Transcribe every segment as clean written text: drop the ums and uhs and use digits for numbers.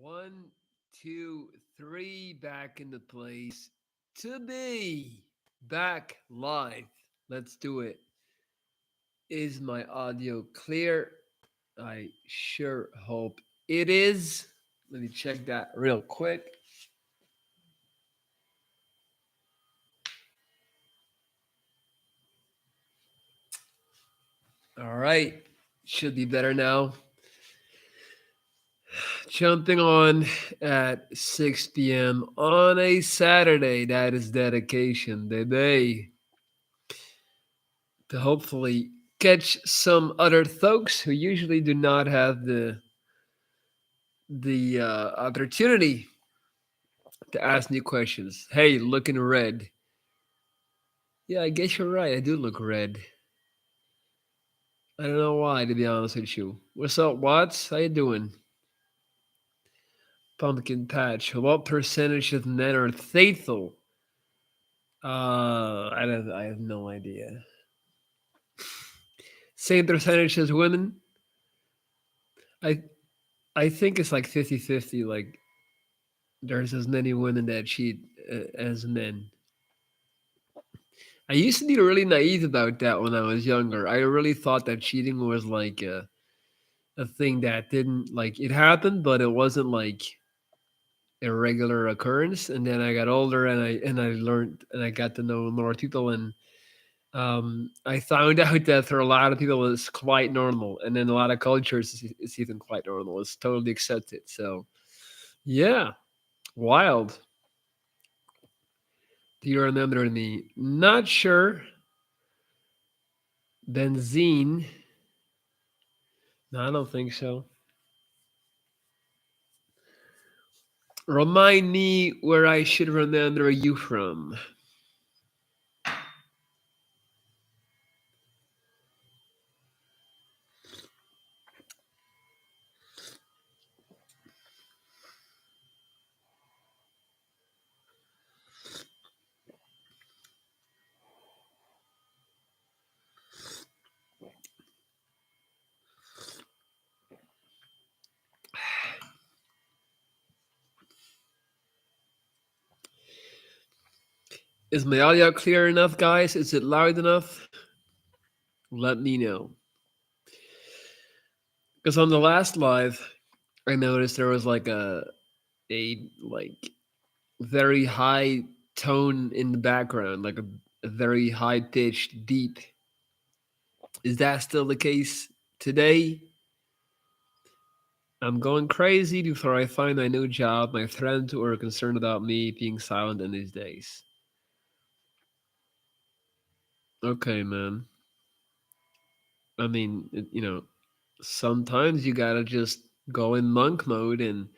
One, two, three, back in the place to be back live. Let's do it. Is my audio clear? I sure hope it is. Let me check that real quick. All right. Should be better now. Jumping on at 6 p.m. on a Saturday. That is dedication, baby. To hopefully catch some other folks who usually do not have the opportunity to ask me questions. Hey, looking red. Yeah, I guess you're right. I do look red. I don't know why, to be honest with you. What's up, Watts? How you doing? Pumpkin Patch. What percentage of men are faithful? I have no idea. Same percentage as women? I I think it's like 50-50. Like there's as many women that cheat as men. I used to be really naive about that when I was younger. I really thought that cheating was like a thing that didn't like it happened, but it wasn't like a regular occurrence. And then I got older and I learned and I got to know more people and I found out that for a lot of people it's quite normal, and in a lot of cultures it's even quite normal. It's totally accepted. So yeah, wild. Do you remember me? Not sure. Benzene. No, I don't think so. Remind me where I should remember you from. Is my audio clear enough, guys? Is it loud enough? Let me know. Because on the last live, I noticed there was like a very high tone in the background, like a very high pitched deep. Is that still the case today? I'm going crazy before I find my new job. My friends were concerned about me being silent in these days. Okay, man. I mean, sometimes you gotta just go in monk mode and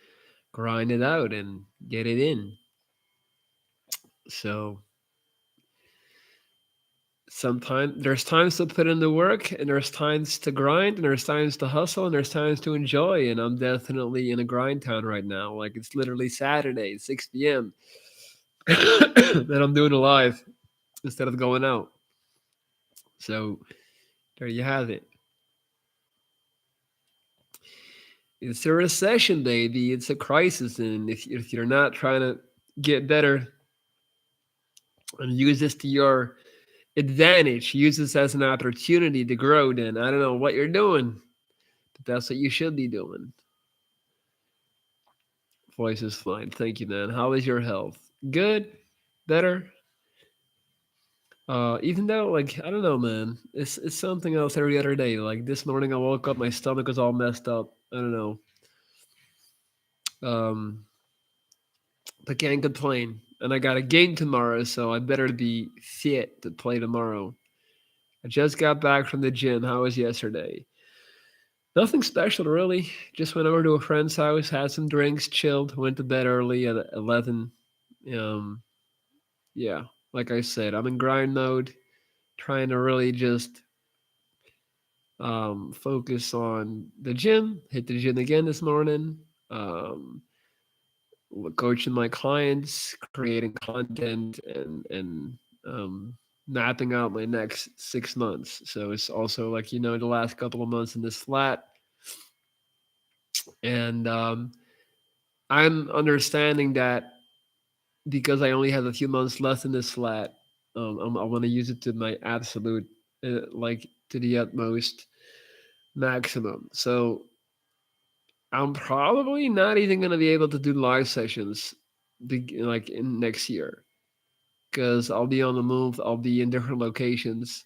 grind it out and get it in. So sometimes there's times to put in the work, and there's times to grind, and there's times to hustle, and there's times to enjoy. And I'm definitely in a grind town right now. Like it's literally Saturday, 6 p.m. that I'm doing a live instead of going out. So there you have it. It's a recession, baby. It's a crisis, and if you're not trying to get better and use this to your advantage, use this as an opportunity to grow, then I don't know what you're doing, but that's what you should be doing. Voice is fine. Thank you, man. How is your health? Good? Better? Even though, like, I don't know, man. It's something else every other day. Like this morning, I woke up, my stomach was all messed up. I don't know. Um, but can't complain. And I got a game tomorrow, so I better be fit to play tomorrow. I just got back from the gym. How was yesterday? Nothing special, really. Just went over to a friend's house, had some drinks, chilled, went to bed early at 11. Um, yeah, like I said, I'm in grind mode, trying to really just focus on the gym. Hit the gym again this morning. Um, Coaching my clients, creating content, and mapping out my next 6 months. So it's also like the last couple of months in this flat, and I'm understanding that because I only have a few months left in this flat, I want to use it to my absolute, like to the utmost maximum. So I'm probably not even gonna be able to do live sessions, like in next year, because I'll be on the move. I'll be in different locations.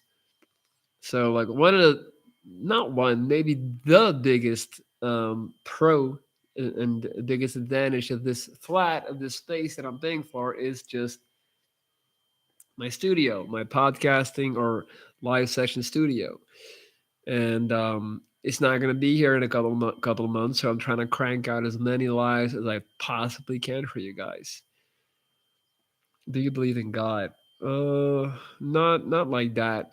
So like one of the, not one, maybe the biggest pro and the biggest advantage of this flat, of this space that I'm paying for, is just my studio, my podcasting or live session studio. And it's not going to be here in a couple of months, so I'm trying to crank out as many lives as I possibly can for you guys. Do you believe in God? Not like that.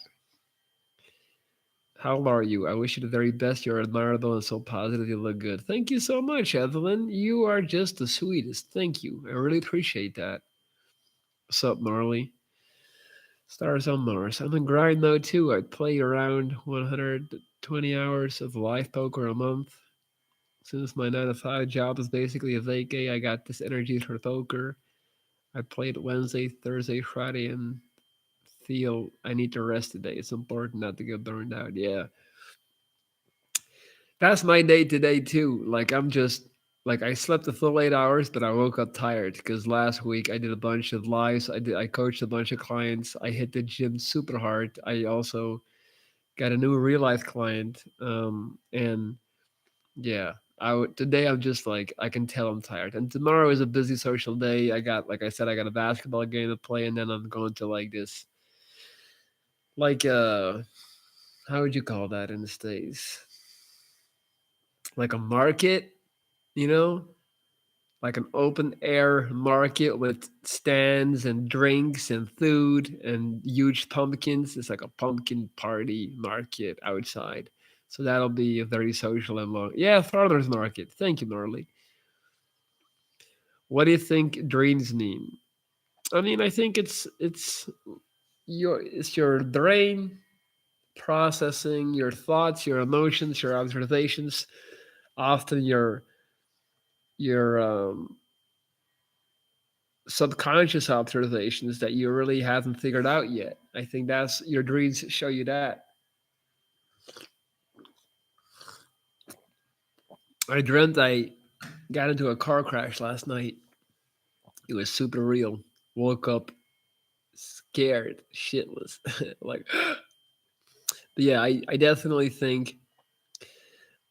How old are you? I wish you the very best. You're admirable and so positive. You look good. Thank you so much, Evelyn. You are just the sweetest. Thank you. I really appreciate that. What's up, Marley? Stars on Mars. I'm in grind mode too. I play around 120 hours of live poker a month. Since my 9 to 5 job is basically a vacay, I got this energy for poker. I played Wednesday, Thursday, Friday, and feel I need to rest today. It's important not to get burned out. Yeah. That's my day today too. Like I'm just like I slept the full 8 hours, but I woke up tired because last week I did a bunch of lives. I coached a bunch of clients. I hit the gym super hard. I also got a new real life client. And yeah, today I'm just like I can tell I'm tired. And tomorrow is a busy social day. I got, like I said, I got a basketball game to play, and then I'm going to like this, like how would you call that in the States? Like a market, you know, like an open air market with stands and drinks and food and huge pumpkins. It's like a pumpkin party market outside. So that'll be a very social and long. Yeah, farmers market. Thank you, Marley. What do you think dreams mean? I mean, I think it's your brain processing your thoughts, your emotions, your observations. Often your subconscious observations that you really haven't figured out yet. I think that's your dreams show you that. I dreamt I got into a car crash last night. It was super real. Woke up scared, shitless. Like, but yeah, I definitely think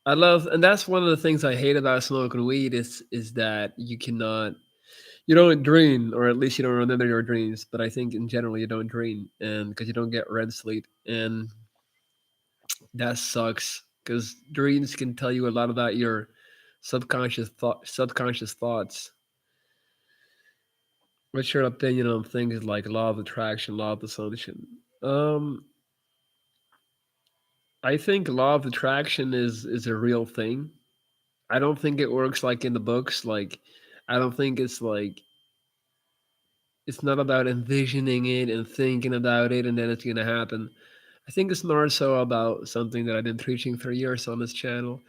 I love, and that's one of the things I hate about smoking weed is that you don't dream, or at least you don't remember your dreams. But I think in general you don't dream, and because you don't get REM sleep, and that sucks because dreams can tell you a lot about your subconscious thoughts. What's your opinion on things like law of attraction, law of assumption? Um, I think law of attraction is a real thing. I don't think it works like in the books. Like, I don't think it's not about envisioning it and thinking about it and then it's gonna happen. I think it's more so about something that I've been preaching for years on this channel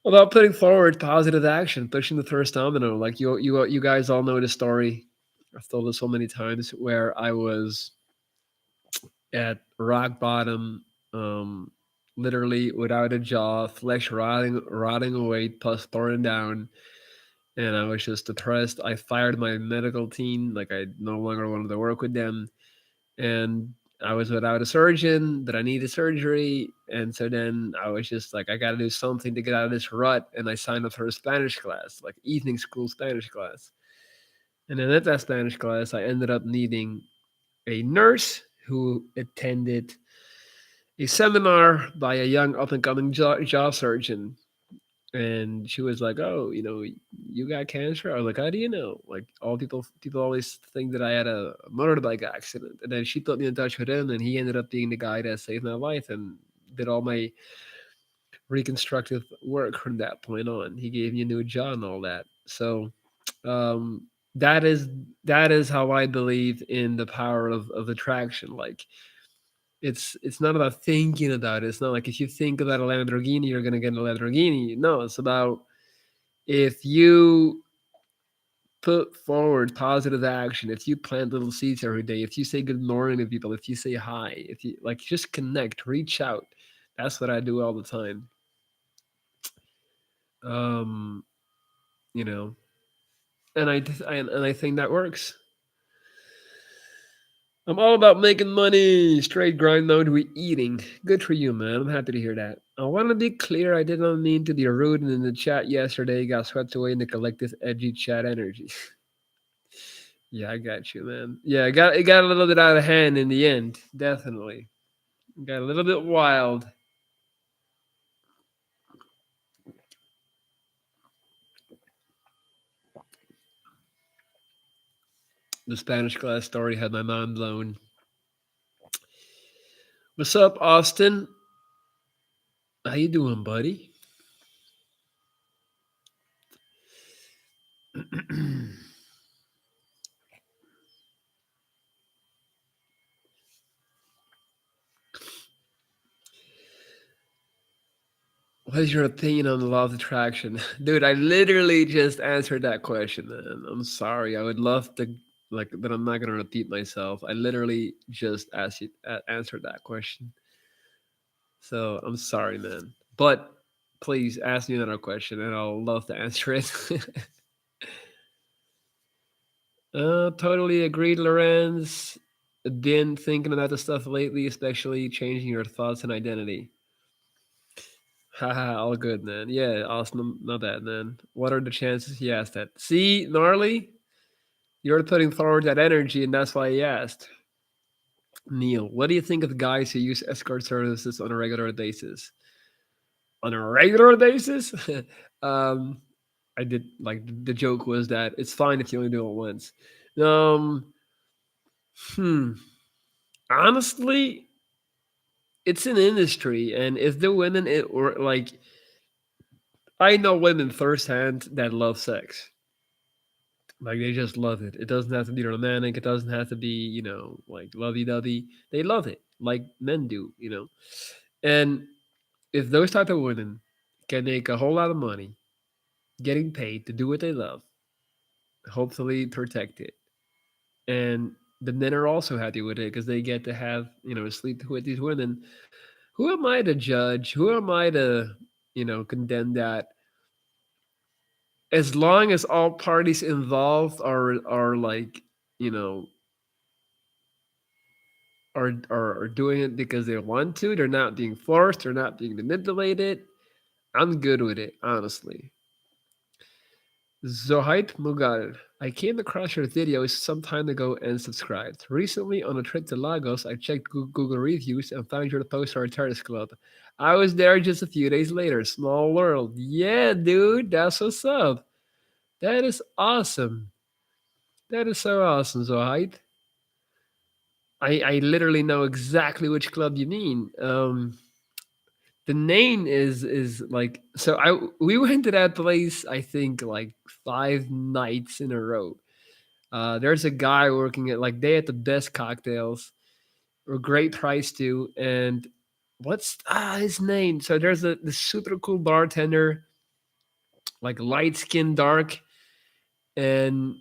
about putting forward positive action, pushing the first domino. Like you guys all know the story. I've told it so many times where I was at rock bottom, um, literally without a jaw, flesh rotting away, pus pouring down, and I was just depressed. I fired my medical team, like I no longer wanted to work with them, and I was without a surgeon, but I needed surgery, and so then I was just like, I got to do something to get out of this rut, and I signed up for a Spanish class, like evening school Spanish class, and then at that Spanish class, I ended up needing a nurse who attended a seminar by a young up and coming jaw surgeon. And she was like, "Oh, you got cancer." I was like, "How do you know?" Like all people always think that I had a motorbike accident. And then she put me in touch with him, and he ended up being the guy that saved my life and did all my reconstructive work from that point on. He gave me a new jaw and all that. So um, that is that is how I believe in the power of attraction. Like it's not about thinking about it. It's not like if you think about a Lamborghini, you're gonna get a Lamborghini. No, it's about if you put forward positive action, if you plant little seeds every day, if you say good morning to people, if you say hi, if you like just connect, reach out. That's what I do all the time. Um, you know, and I think that works. I'm all about making money. Straight grind mode we eating. Good for you, man. I'm happy to hear that. I want to be clear. I did not mean to be rude, and in the chat yesterday got swept away in the collective edgy chat energy. Yeah, I got you, man. Yeah, it got a little bit out of hand in the end. Definitely got a little bit wild. The Spanish class story had my mind blown. What's up, Austin? How you doing, buddy? What is your opinion on the law of attraction? Dude, I literally just answered that question, man. I'm sorry. I would love to, like, but I'm not going to repeat myself. I literally just answered that question. So I'm sorry, man. But please ask me another question and I'll love to answer it. Totally agreed, Lorenz. Been thinking about the stuff lately, especially changing your thoughts and identity. Haha, all good, man. Yeah, awesome. Not bad, man. What are the chances he asked that? See, gnarly, you're putting forward that energy, and that's why he asked. Neil, what do you think of guys who use escort services on a regular basis? On a regular basis? um, I did like the joke was that it's fine if you only do it once. Um, hmm. Honestly, it's an industry, and if the women it or like I know women firsthand that love sex. Like they just love it. It doesn't have to be romantic. It doesn't have to be, like lovey dovey. They love it, like men do, And if those type of women can make a whole lot of money getting paid to do what they love, hopefully protect it, and the men are also happy with it because they get to have, sleep with these women. Who am I to judge? Who am I to, condemn that? As long as all parties involved are like, you know, are doing it because they want to. They're not being forced. They're not being manipulated. I'm good with it, honestly. Zohait Mughal. I came across your videos some time ago and subscribed. Recently, on a trip to Lagos, I checked Google reviews and found your post for our terrace club. I was there just a few days later. Small world. Yeah, dude, that's what's up. That is awesome. That is so awesome, Zohait. I literally know exactly which club you mean. The name is like so. I we went to that place. I think like 5 nights in a row. There's a guy working at like they had the best cocktails, a great price too. And what's his name? So there's the super cool bartender, like light skin, dark, and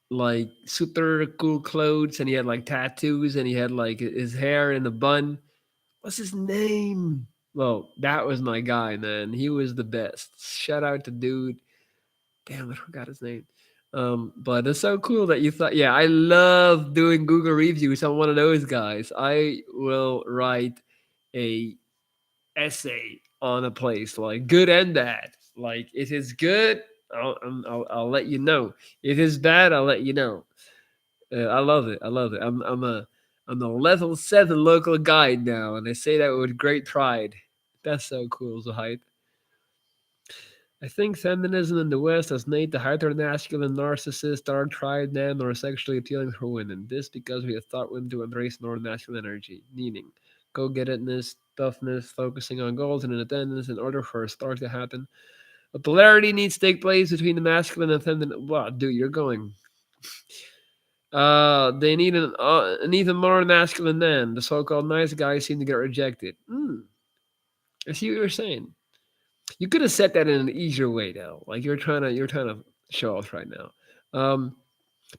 like super cool clothes, and he had like tattoos, and he had like his hair in a bun. What's his name? Well, that was my guy, man. He was the best. Shout out to dude. Damn, I forgot his name. But it's so cool that you thought. Yeah, I love doing Google reviews. I'm one of those guys. I will write a essay on a place, like good and bad. Like if it's good, I'll let you know. If it's bad, I'll let you know. I love it. I love it. I'm a level 7 local guide now, and I say that with great pride. That's so cool, Zahid. I think feminism in the West has made the hyper-masculine narcissist, dark-tried man or sexually appealing for women. This because we have taught women to embrace non-masculine energy, meaning go-get-itness, toughness, focusing on goals and independence in order for a spark to happen. A polarity needs to take place between the masculine and feminine. Wow, dude, you're going. They need an even more masculine man. The so-called nice guys seem to get rejected. I see what you're saying. You could have said that in an easier way, though. Like you're trying to show off right now. Um,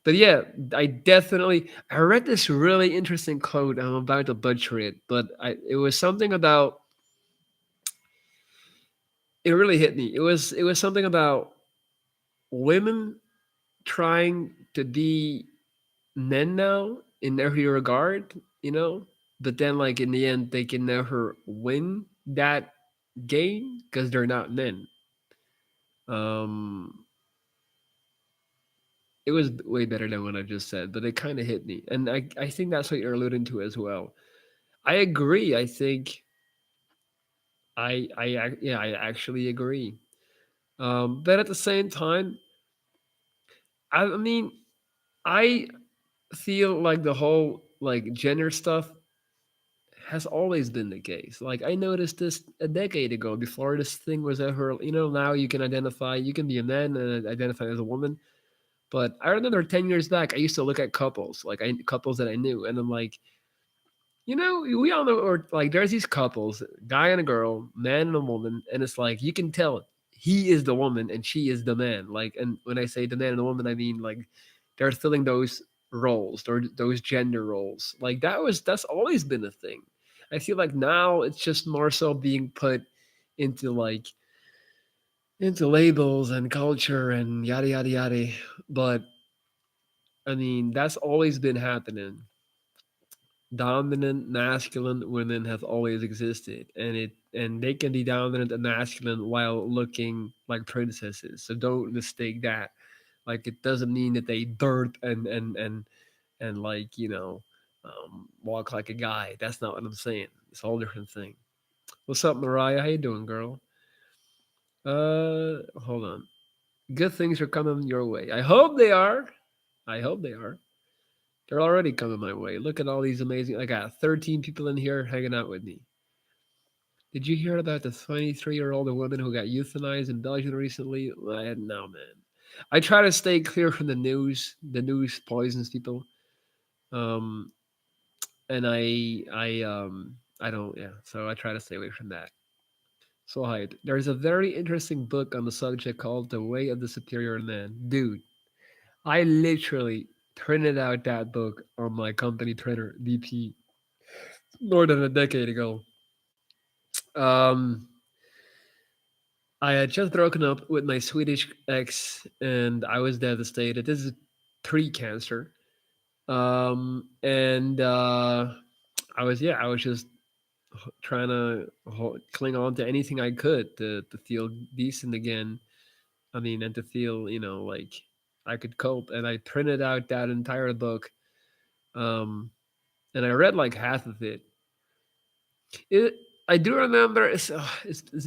but yeah, I read this really interesting quote. I'm about to butcher it, but it was something about it really hit me. It was something about women trying to be men now in every regard, but then like in the end they can never win that game because they're not men. Um, it was way better than what I just said, but it kind of hit me, and I think that's what you're alluding to as well. I agree. I think yeah, I actually agree. But at the same time, I mean, I feel like the whole like gender stuff has always been the case. Like I noticed this a decade ago before this thing was ever, now you can be a man and identify as a woman. But I remember 10 years back, I used to look at couples, couples that I knew, and I'm like, we all know, or like there's these couples, guy and a girl, man and a woman, and it's like you can tell he is the woman and she is the man. Like, and when I say the man and the woman, I mean like they're filling those roles or those gender roles. Like that's always been a thing. I feel like now it's just more so being put into like into labels and culture and yada yada yada. But I mean, that's always been happening. Dominant masculine women have always existed, and they can be dominant and masculine while looking like princesses, so don't mistake that. Like it doesn't mean that they dirt and like walk like a guy. That's not what I'm saying. It's a whole different thing. What's up, Mariah? How you doing, girl? Hold on. Good things are coming your way. I hope they are. I hope they are. They're already coming my way. Look at all these amazing. I got 13 people in here hanging out with me. Did you hear about the 23-year-old woman who got euthanized in Belgium recently? No, man. I try to stay clear from the news. The news poisons people. Um, and I don't. Yeah. So I try to stay away from that. So Hyde, there's a very interesting book on the subject called "The Way of the Superior Man." Dude, I literally printed out that book on my company printer, DP, more than a decade ago. Um, I had just broken up with my Swedish ex, and I was devastated. This is pre-cancer, and I was just trying to cling on to anything I could to feel decent again. I mean, and to feel like I could cope. And I printed out that entire book, um, and I read like half of it. It I do remember it's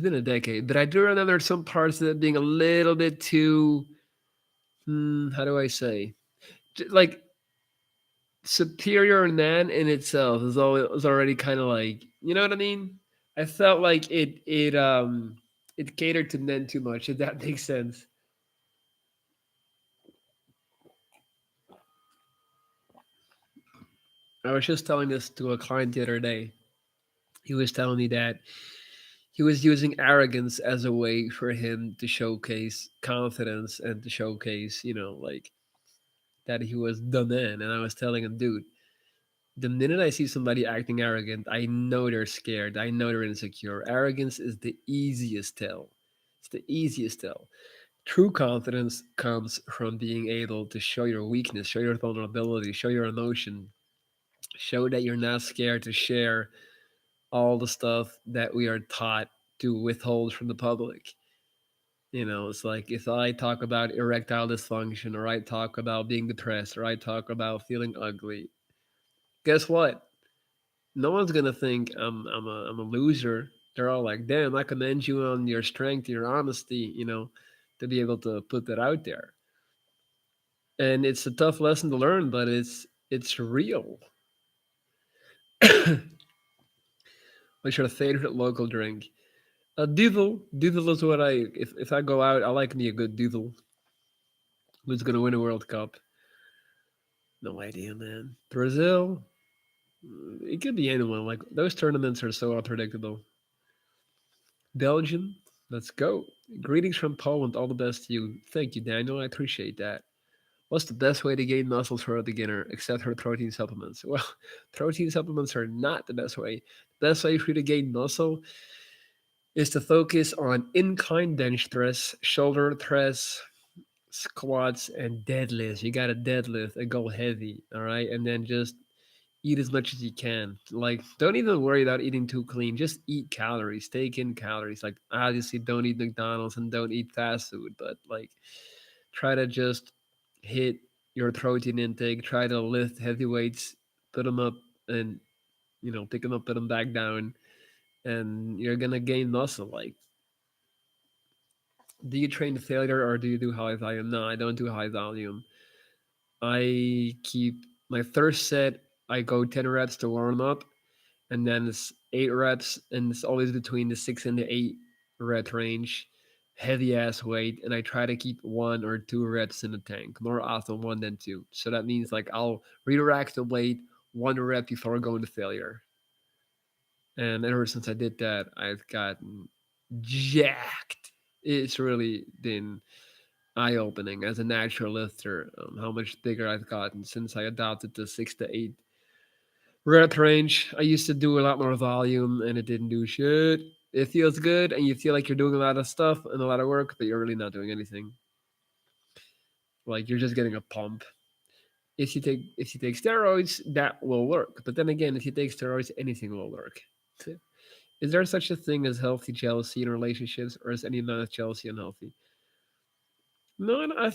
been a decade, but I do remember some parts of it being a little bit too how do I say? Like superior man in itself is already kind of like, you know what I mean? I felt like it catered to men too much, if that makes sense. I was just telling this to a client the other day. He was telling me that he was using arrogance as a way for him to showcase confidence and to showcase, like that he was the man. And I was telling him, dude, the minute I see somebody acting arrogant, I know they're scared. I know they're insecure. Arrogance is the easiest tell. It's the easiest tell. True confidence comes from being able to show your weakness, show your vulnerability, show your emotion, show that you're not scared to share all the stuff that we are taught to withhold from the public. It's like if I talk about erectile dysfunction, or I talk about being depressed, or I talk about feeling ugly, guess what? No one's gonna think I'm a loser. They're all like, "Damn, I commend you on your strength, your honesty, to be able to put that out there." And it's a tough lesson to learn, but it's real. What's your favorite local drink? A Duvel. Duvel is what if I go out, I like me a good Duvel. Who's gonna win a World Cup? No idea, man. Brazil. It could be anyone. Like those tournaments are so unpredictable. Belgium. Let's go. Greetings from Poland. All the best to you. Thank you, Daniel. I appreciate that. What's the best way to gain muscles for a beginner except for protein supplements? Well, protein supplements are not the best way. The best way for you to gain muscle is to focus on incline bench thrusts, shoulder thrusts, squats, and deadlifts. You got to deadlift and go heavy, all right? And then just eat as much as you can. Like, don't even worry about eating too clean. Just eat calories, take in calories. Like, obviously, don't eat McDonald's and don't eat fast food, but like, try to just hit your protein intake. Try to lift heavy weights, put them up, and pick them up, put them back down, and you're gonna gain muscle. Like, do you train to failure or do you do high volume? No, I don't do high volume. I keep my first set. I go 10 reps to warm up, and then it's 8 reps, and it's always between the 6 and the 8 rep range, heavy ass weight, and I try to keep 1 or 2 reps in the tank, more often one than two. So that means like I'll redirect the weight 1 rep before going to failure. And ever since I did that, I've gotten jacked. It's really been eye opening as a natural lifter, how much bigger I've gotten since I adopted the 6 to 8 rep range. I used to do a lot more volume and it didn't do shit. It feels good and you feel like you're doing a lot of stuff and a lot of work, but you're really not doing anything. Like you're just getting a pump. If you take steroids, that will work. But then again, if you take steroids, anything will work. Is there such a thing as healthy jealousy in relationships, or is any amount of jealousy unhealthy? No, I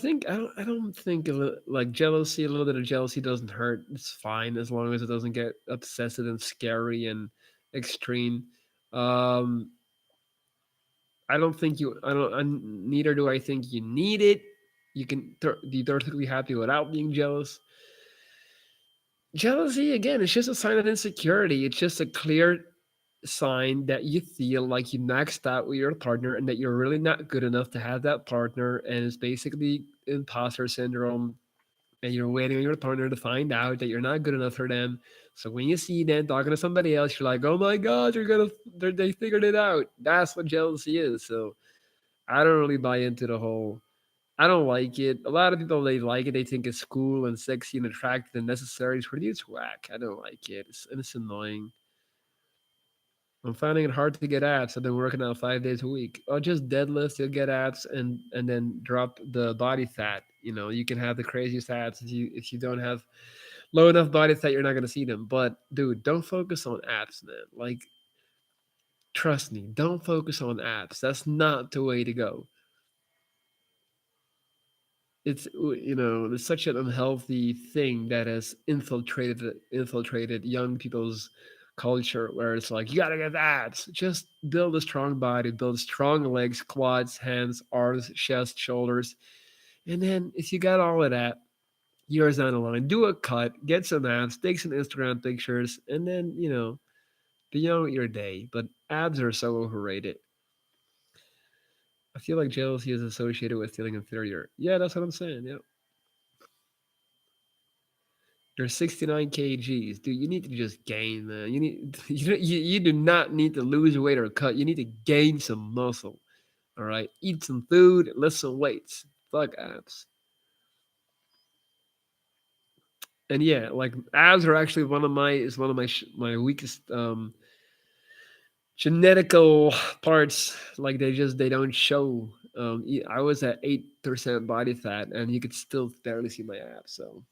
don't think like jealousy. A little bit of jealousy doesn't hurt. It's fine as long as it doesn't get obsessive and scary and extreme. Um, I don't think you. I don't. Neither do I think you need it. You can be perfectly happy without being jealous. Jealousy again, it's just a sign of insecurity. It's just a clear sign that you feel like you maxed out with your partner and that you're really not good enough to have that partner, and it's basically imposter syndrome, and you're waiting on your partner to find out that you're not good enough for them. So when you see them talking to somebody else, you're like, "Oh my god, they figured it out." That's what jealousy is. So I don't really buy into the whole. I don't like it. A lot of people they like it. They think it's cool and sexy and attractive and necessary. For me, it's whack. I don't like it. It's annoying. I'm finding it hard to get abs. I've been working out 5 days a week. Or just deadlift, you'll get abs, and then drop the body fat. You can have the craziest abs if you don't have low enough body fat, you're not gonna see them. But dude, don't focus on abs, man. Like, trust me, don't focus on abs. That's not the way to go. It's such an unhealthy thing that has infiltrated young people's culture, where it's like you gotta get abs. Just build a strong body, build strong legs, quads, hands, arms, chest, shoulders, and then if you got all of that, years down the line, do a cut, get some abs, take some Instagram pictures, and then be on with your day. But abs are so overrated. I feel like jealousy is associated with feeling inferior. Yeah, that's what I'm saying. Yeah. You're 69 kgs, dude. You need to just gain, man. You do not need to lose weight or cut. You need to gain some muscle. All right, eat some food, lift some weights. Fuck abs. And yeah, like abs are actually one of my weakest genetical parts. Like they don't show. I was at 8% body fat, and you could still barely see my abs. So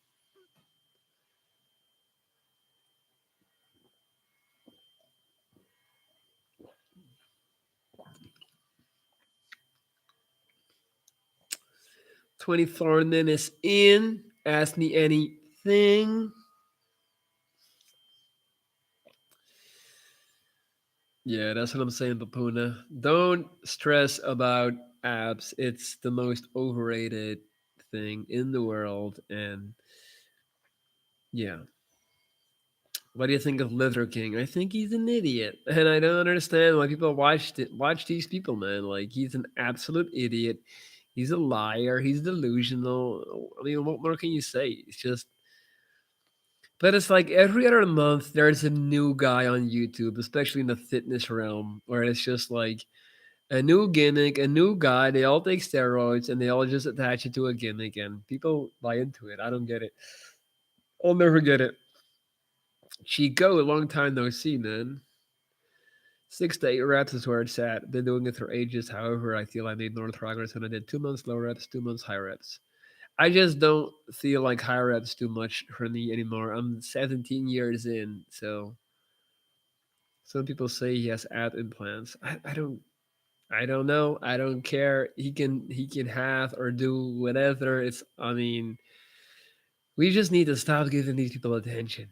24 minutes in. Ask me anything. Yeah, that's what I'm saying, Papuna. Don't stress about abs. It's the most overrated thing in the world. And yeah. What do you think of Luther King? I think he's an idiot. And I don't understand why people watch these people, man. Like he's an absolute idiot. He's a liar. He's delusional. I mean, what more can you say? It's just but it's like every other month there's a new guy on YouTube, especially in the fitness realm, where it's just like A new gimmick, a new guy. They all take steroids and they all just attach it to a gimmick, and people buy into it. I don't get it. I'll never get it. Chico, a long time no see, man. 6 to 8 reps is where it's at. Been doing it for ages. However, I feel I made more progress when I did 2 months low reps, 2 months high reps. I just don't feel like high reps too much for me anymore. I'm 17 years in, so some people say he has ab implants. I don't know. I don't care. He can have or do whatever. It's I mean, we just need to stop giving these people attention.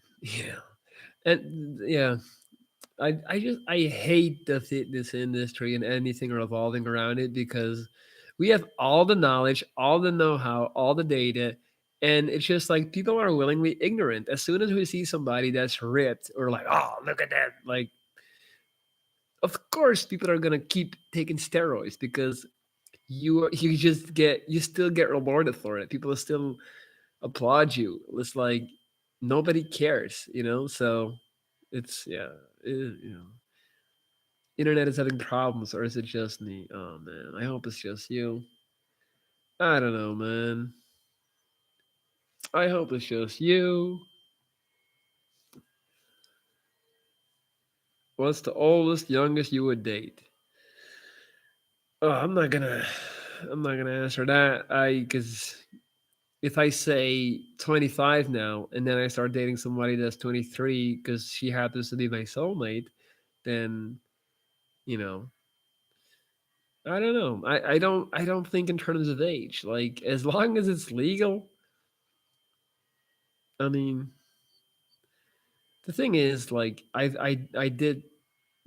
And yeah, I hate the fitness industry and anything revolving around it because we have all the knowledge, all the know-how, all the data, and it's just like people are willingly ignorant. As soon as we see somebody that's ripped, or like, oh, look at that, like, of course people are gonna keep taking steroids because you still get rewarded for it. People still applaud you. It's like nobody cares. So it's yeah, internet is having problems, or is it just me? Oh man, I hope it's just you. I don't know, man. I hope it's just you. What's the oldest, youngest you would date? Oh, I'm not gonna answer that. Because if I say 25 now, and then I start dating somebody that's 23 because she happens to be my soulmate, then you know, I don't know. I don't think in terms of age. Like as long as it's legal, I mean, the thing is, like, I did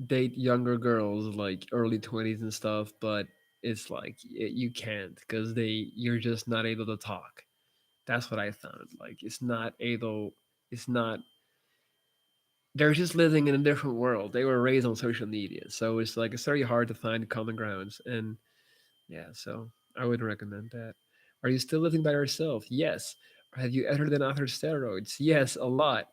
date younger girls, like early 20s and stuff, but it's like you can't because you're just not able to talk. That's what I found. Like, it's not. They're just living in a different world. They were raised on social media, so it's like it's very hard to find common grounds. And yeah, so I would recommend that. Are you still living by yourself? Yes. Have you ever been after steroids? Yes, a lot.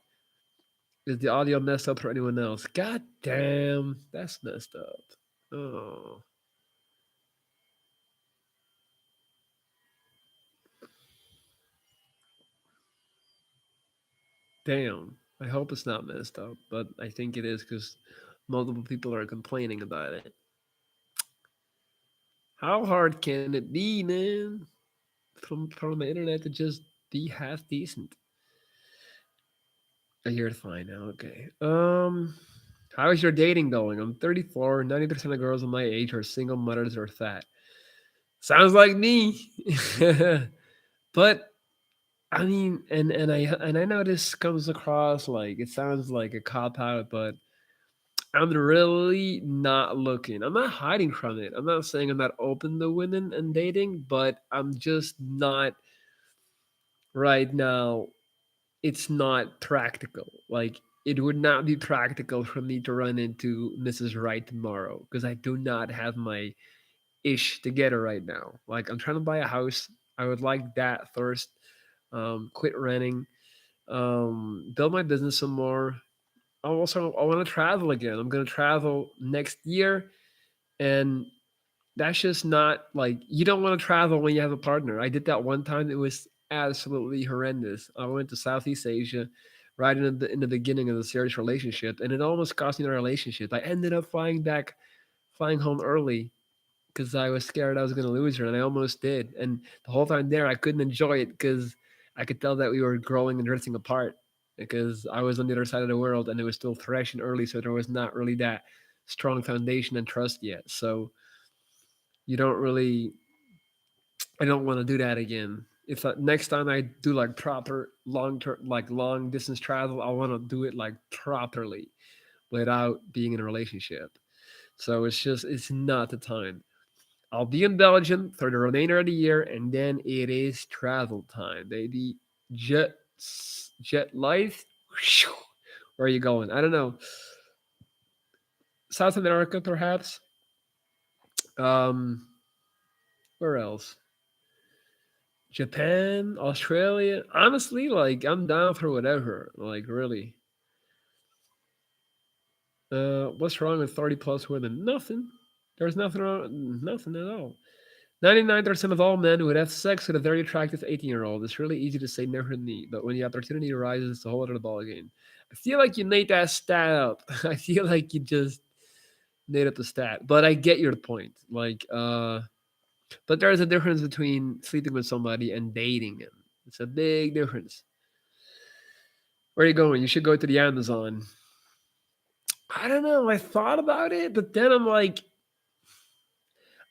Is the audio messed up for anyone else? God damn, that's messed up. Oh, damn. I hope it's not messed up, but I think it is because multiple people are complaining about it. How hard can it be, man? From the internet to just be half decent. You're fine now. Okay. How is your dating going? I'm 34. 90% of girls of my age are single mothers or fat. Sounds like me. But I mean, and I know this comes across like it sounds like a cop out, but I'm really not looking. I'm not hiding from it. I'm not saying I'm not open to women and dating, but I'm just not right now. It's not practical. Like it would not be practical for me to run into Mrs. Right tomorrow because I do not have my ish together right now. Like I'm trying to buy a house. I would like that first. Quit renting. Build my business some more. I want to travel again. I'm gonna travel next year, and that's just not like you don't want to travel when you have a partner. I did that one time. It was absolutely horrendous. I went to Southeast Asia right in the beginning of the serious relationship, and it almost cost me the relationship. I ended up flying home early because I was scared I was going to lose her, and I almost did. And the whole time there, I couldn't enjoy it because I could tell that we were growing and drifting apart because I was on the other side of the world and it was still fresh and early, so there was not really that strong foundation and trust yet. So you don't really, I don't want to do that again. If next time I do like proper long term, like long distance travel, I want to do it like properly without being in a relationship. So it's not the time. I'll be in Belgium for the remainder of the year, and then it is travel time, baby. Jet jet life. Where are you going? I don't know. South America, perhaps. Um, where else? Japan, Australia. Honestly, like I'm down for whatever. Like really. What's wrong with 30 plus women? Nothing. There's nothing wrong, nothing at all. 99% of all men who would have sex with a very attractive 18-year-old. It's really easy to say never me, but when the opportunity arises, it's a whole other ballgame. I feel like you made that stat up. I feel like you just made up the stat, but I get your point. But there's a difference between sleeping with somebody and dating him. It's a big difference. Where are you going? You should go to the Amazon. I don't know. I thought about it, but then I'm like,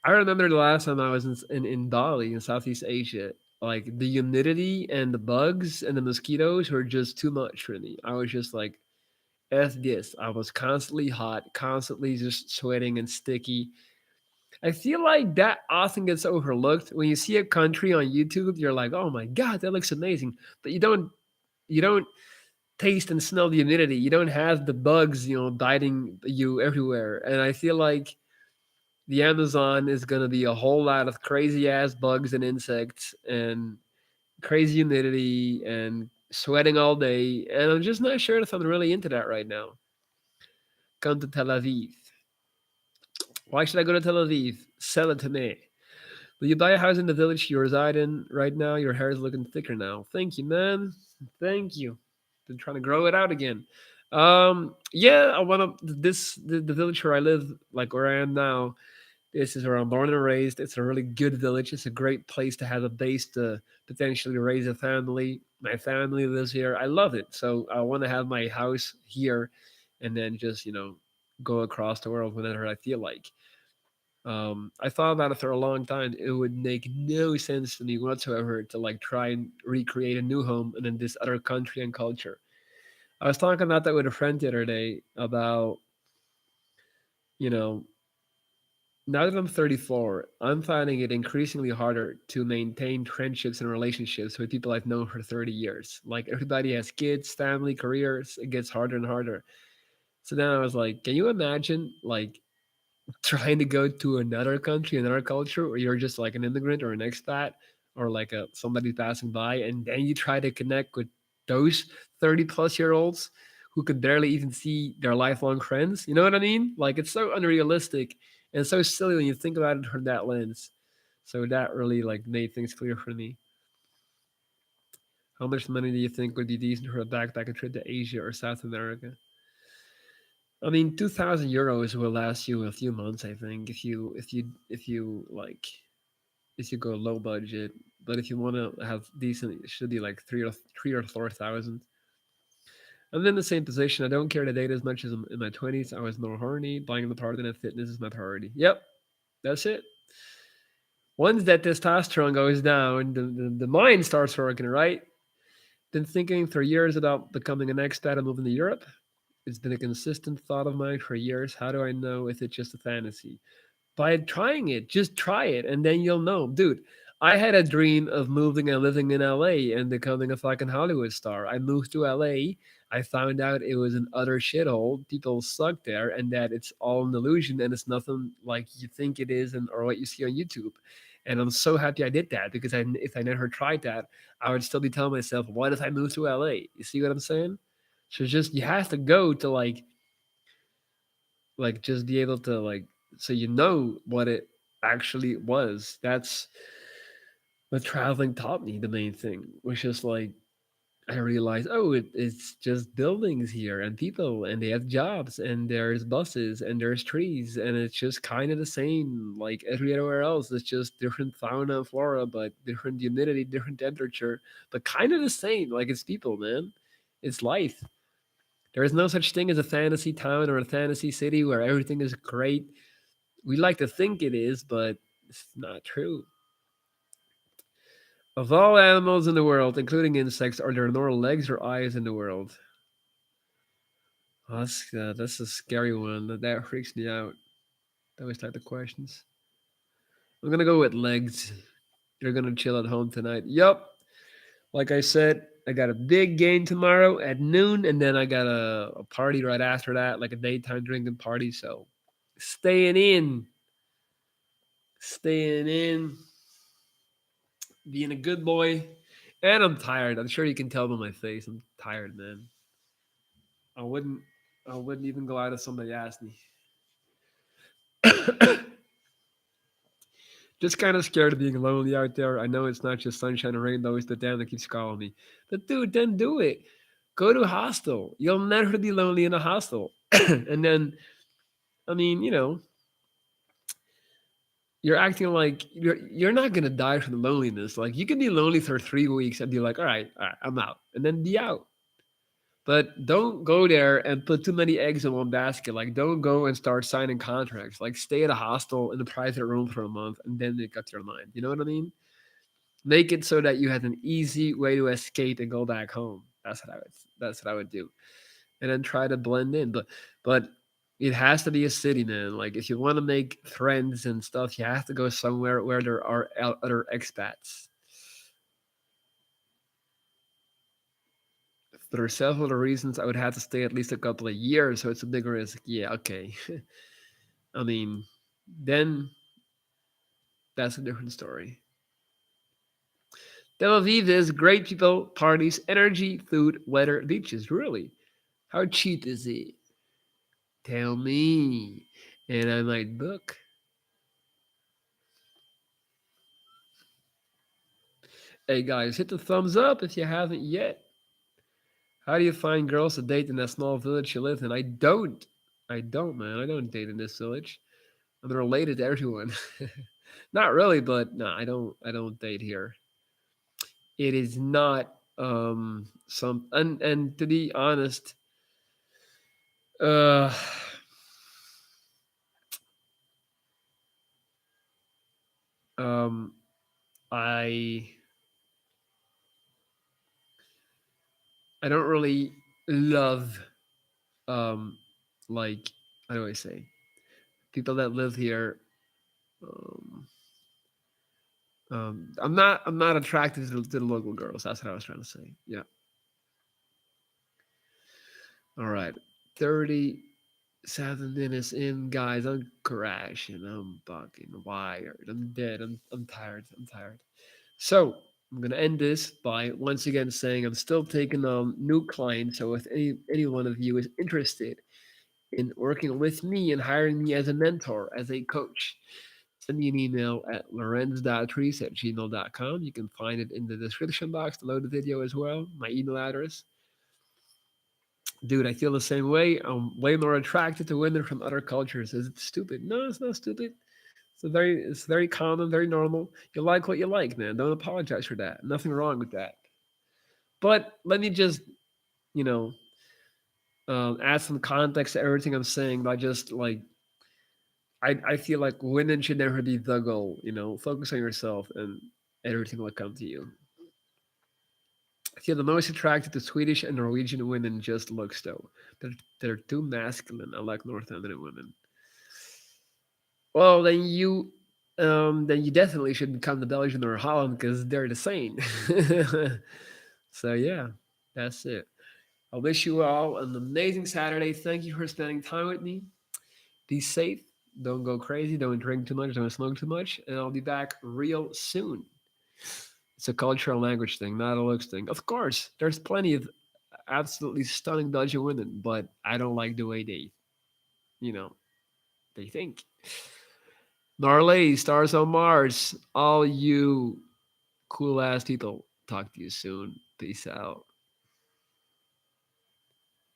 I remember the last time I was in Bali in Southeast Asia. Like the humidity and the bugs and the mosquitoes were just too much for me. I was just like, F this. I was constantly hot, constantly just sweating and sticky. I feel like that often gets overlooked. When you see a country on YouTube, you're like, oh my God, that looks amazing. But you don't taste and smell the humidity. You don't have the bugs, biting you everywhere. And I feel like the Amazon is going to be a whole lot of crazy ass bugs and insects and crazy humidity and sweating all day. And I'm just not sure if I'm really into that right now. Come to Tel Aviv. Why should I go to Tel Aviv? Sell it to me. Will you buy a house in the village you reside in right now? Your hair is looking thicker now. Thank you, man. Thank you. Been trying to grow it out again. Yeah, I want to. The village where I live, like where I am now. This is where I'm born and raised. It's a really good village. It's a great place to have a base to potentially raise a family. My family lives here. I love it. So I want to have my house here and then just, go across the world whenever I feel like. I thought about it for a long time. It would make no sense to me whatsoever to like try and recreate a new home and in this other country and culture. I was talking about that with a friend the other day about, you know, now that I'm 34, I'm finding it increasingly harder to maintain friendships and relationships with people I've known for 30 years. Like everybody has kids, family, careers. It gets harder and harder. So then I was like, can you imagine like trying to go to another country, another culture, where you're just like an immigrant or an expat or like a somebody passing by, and then you try to connect with those 30-plus-year-olds who could barely even see their lifelong friends. You know what I mean? Like it's so unrealistic and so silly when you think about it from that lens. So that really like made things clear for me. How much money do you think would be decent for a backpacking trip to Asia or South America? I mean, 2,000 euros will last you a few months, I think, if you like if you go low budget. But if you want to have decent, it should be like 3 or 4 thousand. I'm in the same position. I don't care to date as much as in my 20s. I was more horny. Buying the part and fitness is my priority. Yep, that's it. Once that testosterone goes down, the mind starts working, right? Been thinking for years about becoming an expat and moving to Europe. It's been a consistent thought of mine for years. How do I know if it's just a fantasy? By trying it. Just try it, and then you'll know, dude. I had a dream of moving and living in LA and becoming a fucking Hollywood star. I moved to LA. I found out it was an utter shithole. People suck there, and that it's all an illusion, and it's nothing like you think it is, and or what you see on YouTube. And I'm so happy I did that because if I never tried that, I would still be telling myself, "What if I moved to LA?" You see what I'm saying? So it's just you have to go to like just be able to like so you know what it actually was. That's what traveling taught me. The main thing was just like I realized, oh, it's just buildings here and people, and they have jobs, and there's buses, and there's trees, and it's just kind of the same like everywhere else. It's just different fauna and flora, but different humidity, different temperature, but kind of the same. Like it's people, man. It's life. There is no such thing as a fantasy town or a fantasy city where everything is great. We like to think it is, but it's not true. Of all animals in the world, including insects, are there more legs or eyes in the world? Oh, that's a scary one. That freaks me out. Those type of questions. I'm gonna go with legs. You're gonna chill at home tonight. Yup. Like I said, I got a big game tomorrow at noon, and then I got a party right after that, like a daytime drinking party. So staying in, staying in, being a good boy. And I'm tired. I'm sure you can tell by my face. I'm tired, man. I wouldn't I wouldn't even go out if somebody asked me. Just kind of scared of being lonely out there. I know it's not just sunshine and rainbows. The damn that keeps calling me. But dude, then do it. Go to a hostel. You'll never be lonely in a hostel. And then, I mean, you're acting like you're not gonna die from the loneliness. Like you can be lonely for 3 weeks and be like, all right, I'm out, and then be out. But don't go there and put too many eggs in one basket. Like, don't go and start signing contracts. Like, stay at a hostel in a private room for a month and then make up your mind. You know what I mean? Make it so that you have an easy way to escape and go back home. That's what I would do. And then try to blend in. But it has to be a city, man. Like if you want to make friends and stuff, you have to go somewhere where there are other expats. There are several other reasons I would have to stay at least a couple of years, so it's a big risk. Yeah, okay. I mean, then that's a different story. Tel Aviv is great people, parties, energy, food, weather, beaches. Really? How cheap is it? Tell me. And I might book. Hey guys, hit the thumbs up if you haven't yet. How do you find girls to date in that small village you live in? I don't. I don't, man. I don't date in this village. I'm related to everyone. Not really, but no, I don't. I don't date here. It is not some and to be honest, uh, um, I I don't really love um like how do I say people that live here. Um, I'm not attracted to the local girls. That's what I was trying to say. Yeah. All right. 37 minutes in, guys. I'm crashing. I'm fucking wired. I'm dead. I'm tired. I'm tired. So I'm gonna end this by once again saying I'm still taking on new clients. So if any one of you is interested in working with me and hiring me as a mentor, as a coach, send me an email at lorenz.trees@gmail.com. You can find it in the description box below the video as well. My email address. Dude, I feel the same way. I'm way more attracted to women from other cultures. Is it stupid? No, it's not stupid. It's very common, very normal. You like what you like, man. Don't apologize for that. Nothing wrong with that. But let me just, you know, add some context to everything I'm saying by just like I feel like women should never be the goal. Focus on yourself and everything will come to you. I feel the most attracted to Swedish and Norwegian women just looks though. They're too masculine. I like Northern women. Well, then you definitely should become the Belgian or Holland because they're the same. So yeah, that's it. I wish you all an amazing Saturday. Thank you for spending time with me. Be safe. Don't go crazy. Don't drink too much. Don't smoke too much. And I'll be back real soon. It's a cultural language thing, not a looks thing. Of course, there's plenty of absolutely stunning Belgian women, but I don't like the way you know, they think. Marley, Stars on Mars, all you cool ass people. Talk to you soon. Peace out.